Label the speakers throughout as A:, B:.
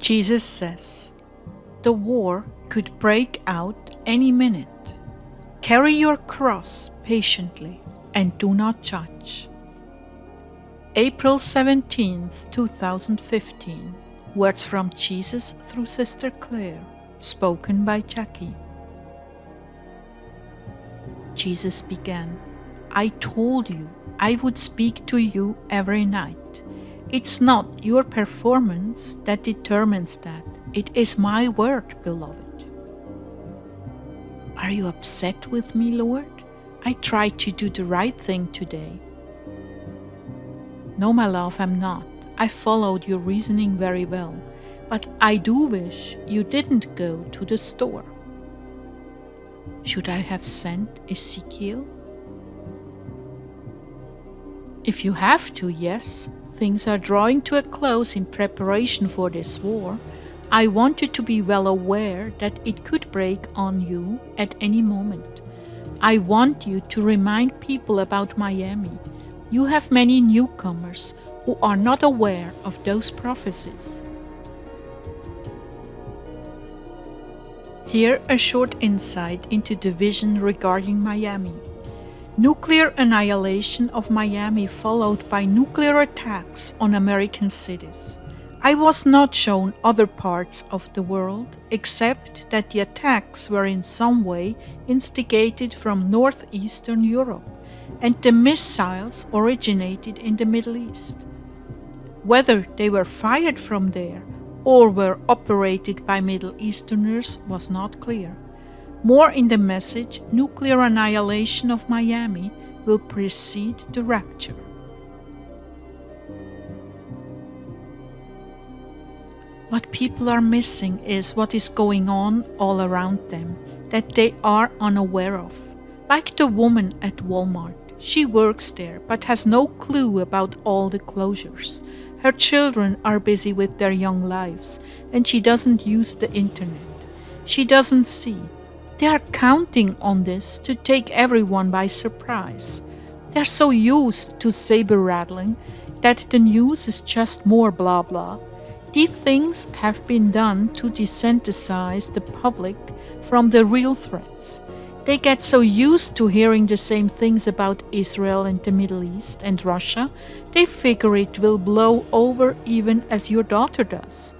A: Jesus says, the war could break out any minute. Carry your cross patiently and do not judge. April 17th, 2015. Words from Jesus through Sister Clare, spoken by Jackie. Jesus began, I told you I would speak to you every night. It's not your performance that determines that. It is my word, beloved. Are you upset with me, Lord? I tried to do the right thing today. No, my love, I'm not. I followed your reasoning very well, but I do wish you didn't go to the store. Should I have sent Ezekiel? If you have to, yes. Things are drawing to a close in preparation for this war. I want you to be well aware that it could break on you at any moment. I want you to remind people about Miami. You have many newcomers who are not aware of those prophecies. Here a short insight into the vision regarding Miami. Nuclear annihilation of Miami followed by nuclear attacks on American cities. I was not shown other parts of the world except that the attacks were in some way instigated from northeastern Europe and the missiles originated in the Middle East. Whether they were fired from there or were operated by Middle Easterners was not clear. More in the message, nuclear annihilation of Miami will precede the rapture. What people are missing is what is going on all around them that they are unaware of. Like the woman at Walmart. She works there but has no clue about all the closures. Her children are busy with their young lives and she doesn't use the internet. She doesn't see. They are counting on this to take everyone by surprise. They're so used to saber rattling that the news is just more blah blah. These things have been done to desensitize the public from the real threats. They get so used to hearing the same things about Israel and the Middle East and Russia, they figure it will blow over even as your daughter does.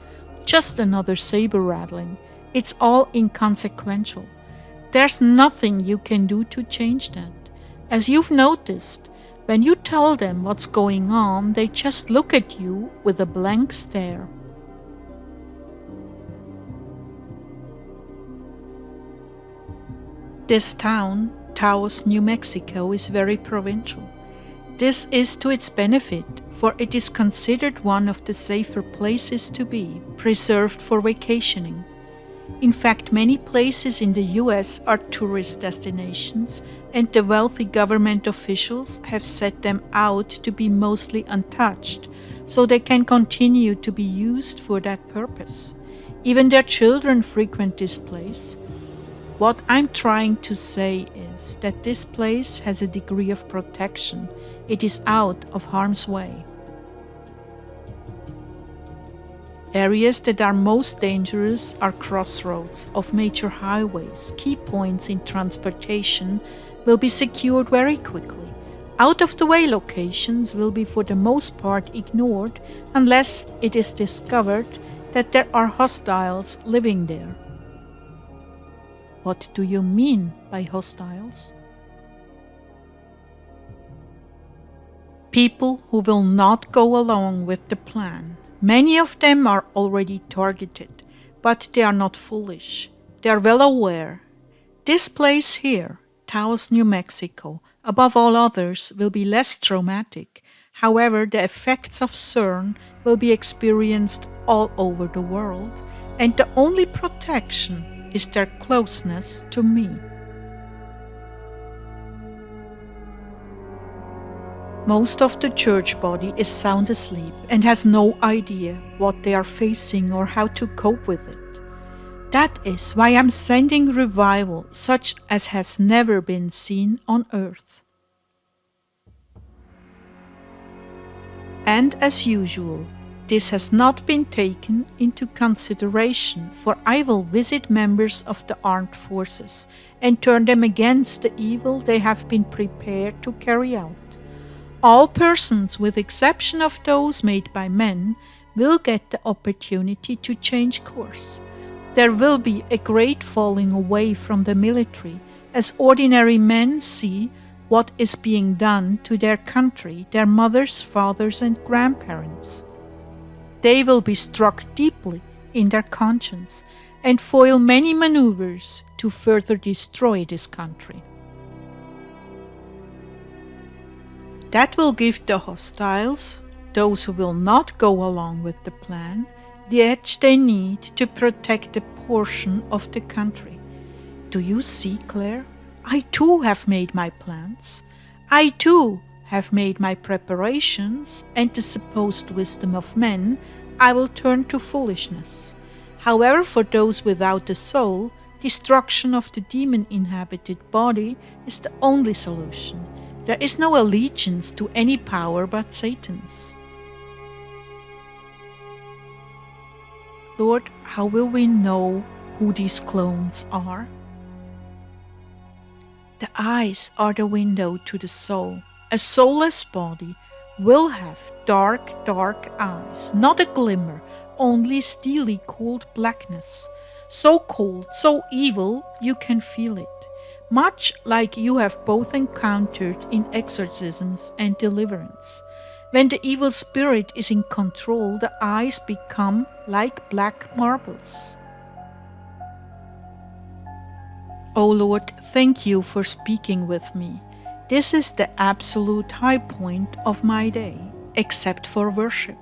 A: Just another saber rattling. It's all inconsequential. There's nothing you can do to change that. As you've noticed, when you tell them what's going on, they just look at you with a blank stare. This town, Taos, New Mexico, is very provincial. This is to its benefit, for it is considered one of the safer places to be, preserved for vacationing. In fact, many places in the US are tourist destinations, and the wealthy government officials have set them out to be mostly untouched, so they can continue to be used for that purpose. Even their children frequent this place. What I'm trying to say is that this place has a degree of protection. It is out of harm's way. Areas that are most dangerous are crossroads of major highways. Key points in transportation will be secured very quickly. Out-of-the-way locations will be for the most part ignored unless it is discovered that there are hostiles living there. What do you mean by hostiles? People who will not go along with the plan. Many of them are already targeted, but they are not foolish. They are well aware. This place here, Taos, New Mexico, above all others, will be less traumatic. However, the effects of CERN will be experienced all over the world, and the only protection is their closeness to me. Most of the church body is sound asleep and has no idea what they are facing or how to cope with it. That is why I'm sending revival such as has never been seen on earth. And as usual, This has not been taken into consideration, for I will visit members of the armed forces and turn them against the evil they have been prepared to carry out. All persons, with exception of those made by men, will get the opportunity to change course. There will be a great falling away from the military as ordinary men see what is being done to their country, their mothers, fathers, and grandparents. They will be struck deeply in their conscience and foil many maneuvers to further destroy this country. That will give the hostiles, those who will not go along with the plan, the edge they need to protect a portion of the country. Do you see, Clare? I too have made my plans. I too have made my preparations, and the supposed wisdom of men I will turn to foolishness. However, for those without the soul, destruction of the demon-inhabited body is the only solution. There is no allegiance to any power but Satan's. Lord, how will we know who these clones are? The eyes are the window to the soul. A soulless body will have dark, dark eyes, not a glimmer, only steely cold blackness. So cold, so evil, you can feel it. Much like you have both encountered in exorcisms and deliverance. When the evil spirit is in control, the eyes become like black marbles. O Lord, thank you for speaking with me. This is the absolute high point of my day, except for worship.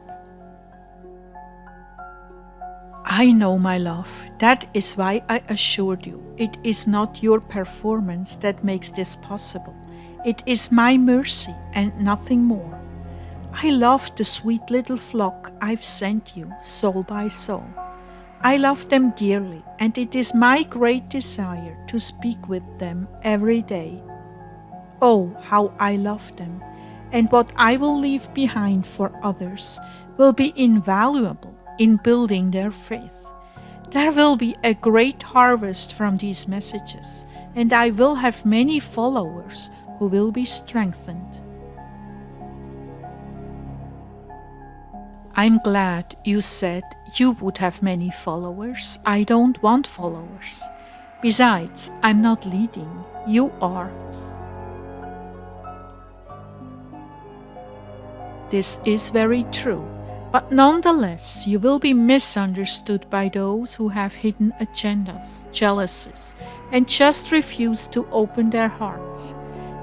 A: I know, my love, that is why I assured you, it is not your performance that makes this possible. It is my mercy and nothing more. I love the sweet little flock I've sent you, soul by soul. I love them dearly, and it is my great desire to speak with them every day. Oh, how I love them, and what I will leave behind for others will be invaluable in building their faith. There will be a great harvest from these messages, and I will have many followers who will be strengthened. I'm glad you said you would have many followers. I don't want followers. Besides, I'm not leading. You are. This is very true, but nonetheless, you will be misunderstood by those who have hidden agendas, jealousies, and just refuse to open their hearts.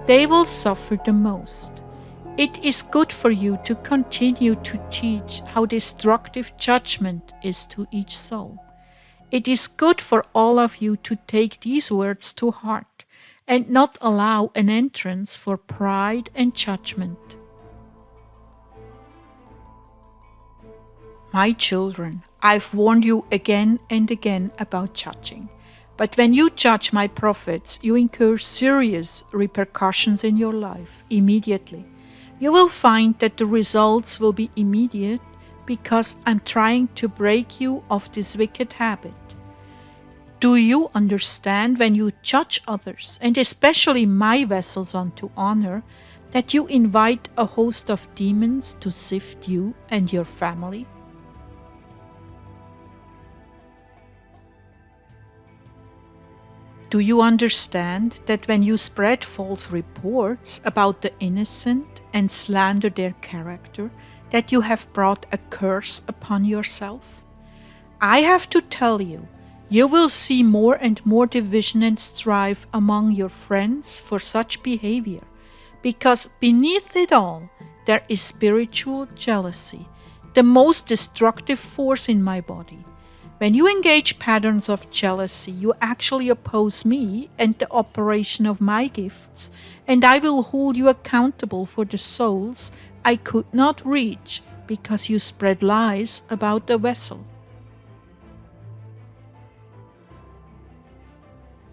A: They will suffer the most. It is good for you to continue to teach how destructive judgment is to each soul. It is good for all of you to take these words to heart and not allow an entrance for pride and judgment. My children, I've warned you again and again about judging. But when you judge my prophets, you incur serious repercussions in your life immediately. You will find that the results will be immediate because I'm trying to break you of this wicked habit. Do you understand when you judge others, and especially my vessels unto honor, that you invite a host of demons to sift you and your family? Do you understand that when you spread false reports about the innocent and slander their character, that you have brought a curse upon yourself? I have to tell you, you will see more and more division and strife among your friends for such behavior, because beneath it all there is spiritual jealousy, the most destructive force in my body. When you engage patterns of jealousy, you actually oppose me and the operation of my gifts, and I will hold you accountable for the souls I could not reach because you spread lies about the vessel.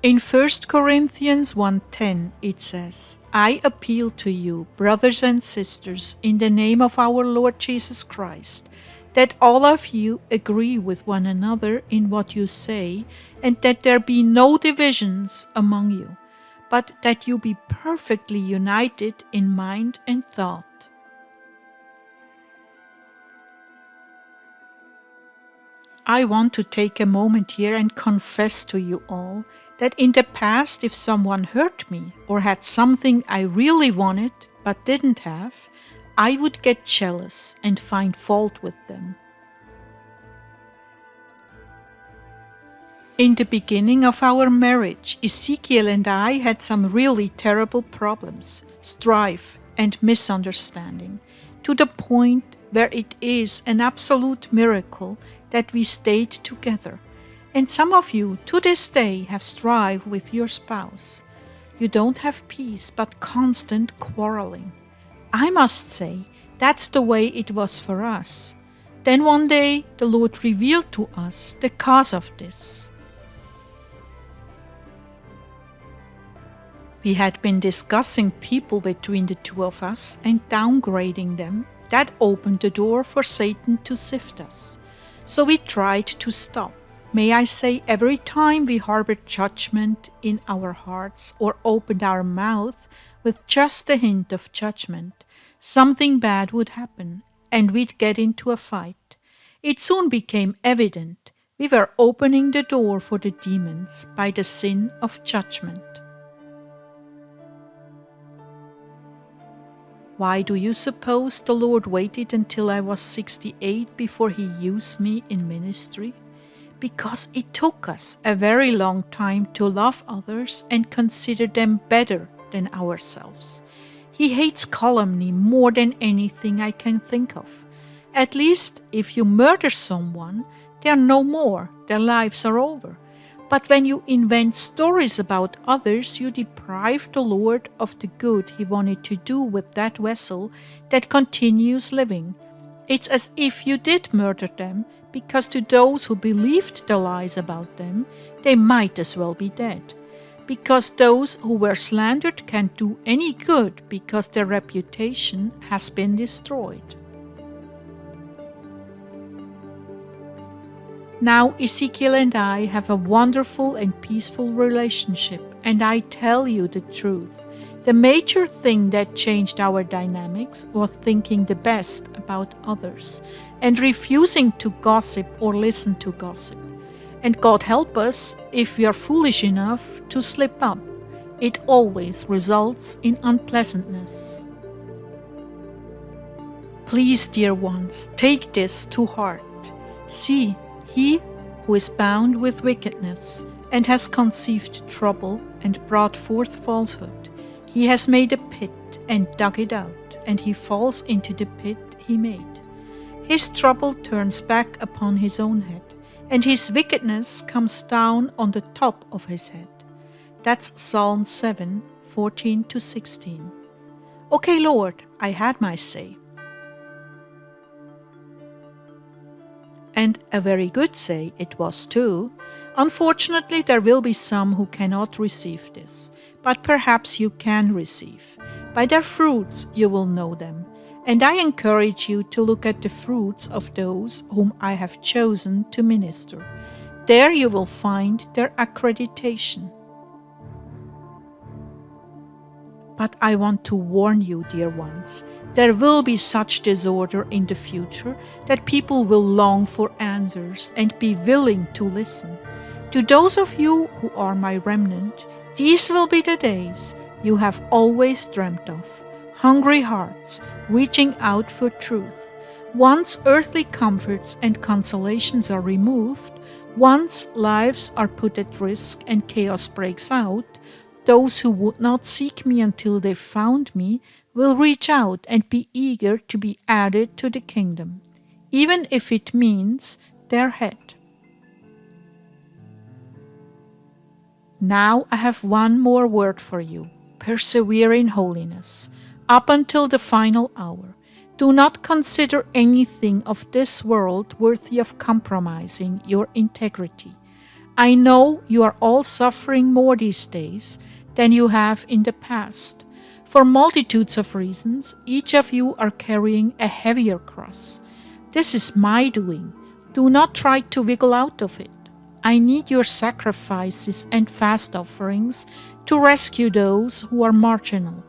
A: In 1 Corinthians 1:10 it says, I appeal to you, brothers and sisters, in the name of our Lord Jesus Christ, that all of you agree with one another in what you say, and that there be no divisions among you, but that you be perfectly united in mind and thought. I want to take a moment here and confess to you all that in the past, if someone hurt me or had something I really wanted but didn't have, I would get jealous and find fault with them. In the beginning of our marriage, Ezekiel and I had some really terrible problems, strife, and misunderstanding, to the point where it is an absolute miracle that we stayed together. And some of you to this day have strife with your spouse. You don't have peace but constant quarreling. I must say, that's the way it was for us. Then one day the Lord revealed to us the cause of this. We had been discussing people between the two of us and downgrading them. That opened the door for Satan to sift us. So we tried to stop. May I say, every time we harbored judgment in our hearts or opened our mouth with just a hint of judgment, something bad would happen and we'd get into a fight. It soon became evident we were opening the door for the demons by the sin of judgment. Why do you suppose the Lord waited until I was 68 before He used me in ministry? Because it took us a very long time to love others and consider them better than ourselves. He hates calumny more than anything I can think of. At least if you murder someone, they are no more, their lives are over. But when you invent stories about others, you deprive the Lord of the good He wanted to do with that vessel that continues living. It's as if you did murder them, because to those who believed the lies about them, they might as well be dead. Because those who were slandered can't do any good because their reputation has been destroyed. Now Ezekiel and I have a wonderful and peaceful relationship, and I tell you the truth. The major thing that changed our dynamics was thinking the best about others and refusing to gossip or listen to gossip. And God help us if we are foolish enough to slip up. It always results in unpleasantness. Please, dear ones, take this to heart. See, he who is bound with wickedness and has conceived trouble and brought forth falsehood, he has made a pit and dug it out, and he falls into the pit he made. His trouble turns back upon his own head, and his wickedness comes down on the top of his head. That's Psalm 7, 14-16. Okay, Lord, I had my say. And a very good say it was too. Unfortunately, there will be some who cannot receive this, but perhaps you can receive. By their fruits you will know them. And I encourage you to look at the fruits of those whom I have chosen to minister. There you will find their accreditation. But I want to warn you, dear ones, there will be such disorder in the future that people will long for answers and be willing to listen. To those of you who are my remnant, these will be the days you have always dreamt of. Hungry hearts reaching out for truth. Once earthly comforts and consolations are removed, once lives are put at risk and chaos breaks out, those who would not seek me until they found me will reach out and be eager to be added to the kingdom, even if it means their head. Now I have one more word for you. Persevere in holiness up until the final hour. Do not consider anything of this world worthy of compromising your integrity. I know you are all suffering more these days than you have in the past. For multitudes of reasons, each of you are carrying a heavier cross. This is my doing. Do not try to wiggle out of it. I need your sacrifices and fast offerings to rescue those who are marginal,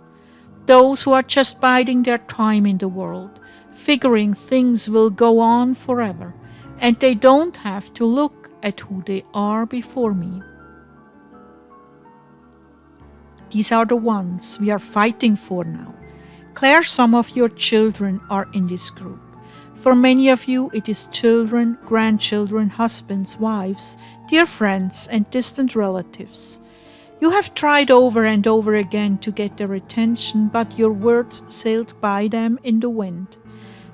A: those who are just biding their time in the world, figuring things will go on forever, and they don't have to look at who they are before me. These are the ones we are fighting for now. Clare, some of your children are in this group. For many of you, it is children, grandchildren, husbands, wives, dear friends, and distant relatives. You have tried over and over again to get their attention, but your words sailed by them in the wind.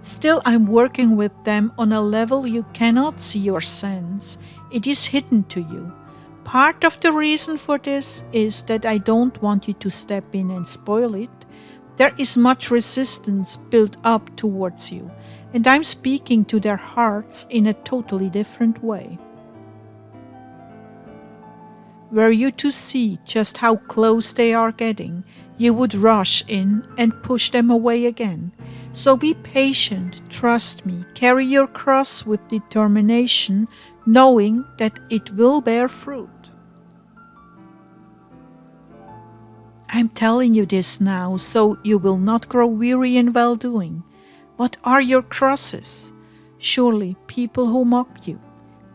A: Still, I'm working with them on a level you cannot see or sense. It is hidden to you. Part of the reason for this is that I don't want you to step in and spoil it. There is much resistance built up towards you, and I'm speaking to their hearts in a totally different way. Were you to see just how close they are getting, you would rush in and push them away again. So be patient, trust me, carry your cross with determination, knowing that it will bear fruit. I'm telling you this now, so you will not grow weary in well-doing. What are your crosses? Surely people who mock you,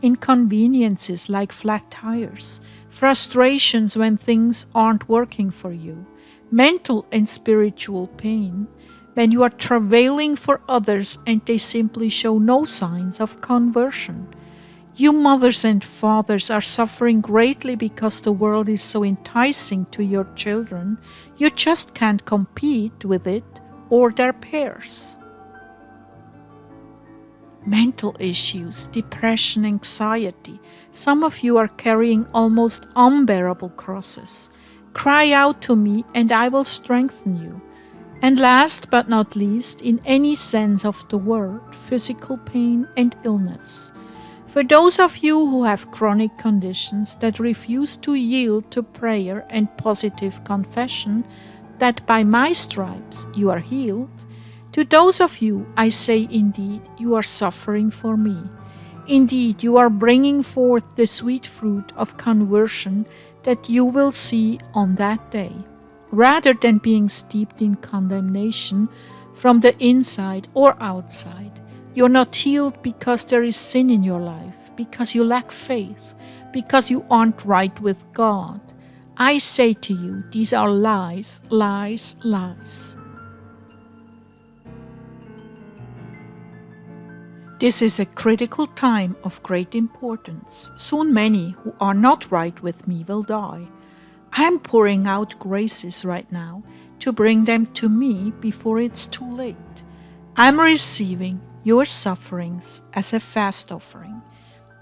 A: inconveniences like flat tires, frustrations when things aren't working for you, mental and spiritual pain, when you are travailing for others and they simply show no signs of conversion. You mothers and fathers are suffering greatly because the world is so enticing to your children, you just can't compete with it or their peers. Mental issues, depression, anxiety. Some of you are carrying almost unbearable crosses. Cry out to me and I will strengthen you. And last but not least, in any sense of the word, physical pain and illness. For those of you who have chronic conditions that refuse to yield to prayer and positive confession that by my stripes you are healed, to those of you I say indeed you are suffering for me. Indeed, you are bringing forth the sweet fruit of conversion that you will see on that day, rather than being steeped in condemnation from the inside or outside. You're not healed because there is sin in your life, because you lack faith, because you aren't right with God. I say to you, these are lies, lies, lies. This is a critical time of great importance. Soon many who are not right with me will die. I am pouring out graces right now to bring them to me before it's too late. I'm receiving your sufferings as a fast offering.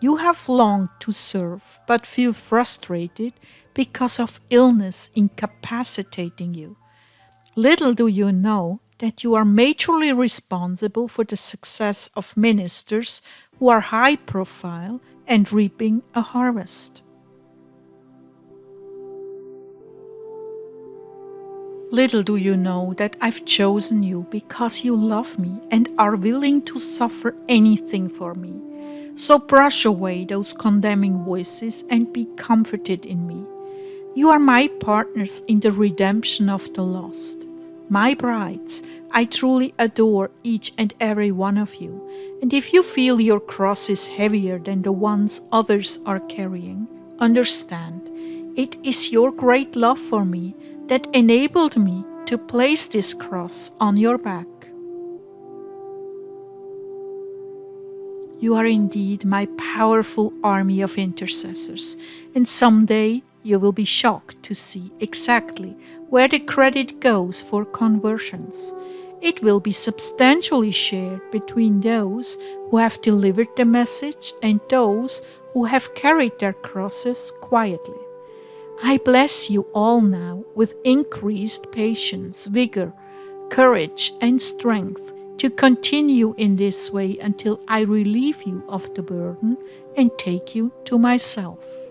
A: You have longed to serve but feel frustrated because of illness incapacitating you. Little do you know that you are majorly responsible for the success of ministers who are high profile and reaping a harvest. Little do you know that I've chosen you because you love me and are willing to suffer anything for me. So brush away those condemning voices and be comforted in me. You are my partners in the redemption of the lost. My brides, I truly adore each and every one of you. And if you feel your cross is heavier than the ones others are carrying, understand, it is your great love for me that enabled me to place this cross on your back. You are indeed my powerful army of intercessors, and someday you will be shocked to see exactly where the credit goes for conversions. It will be substantially shared between those who have delivered the message and those who have carried their crosses quietly. I bless you all now with increased patience, vigor, courage, and strength to continue in this way until I relieve you of the burden and take you to myself.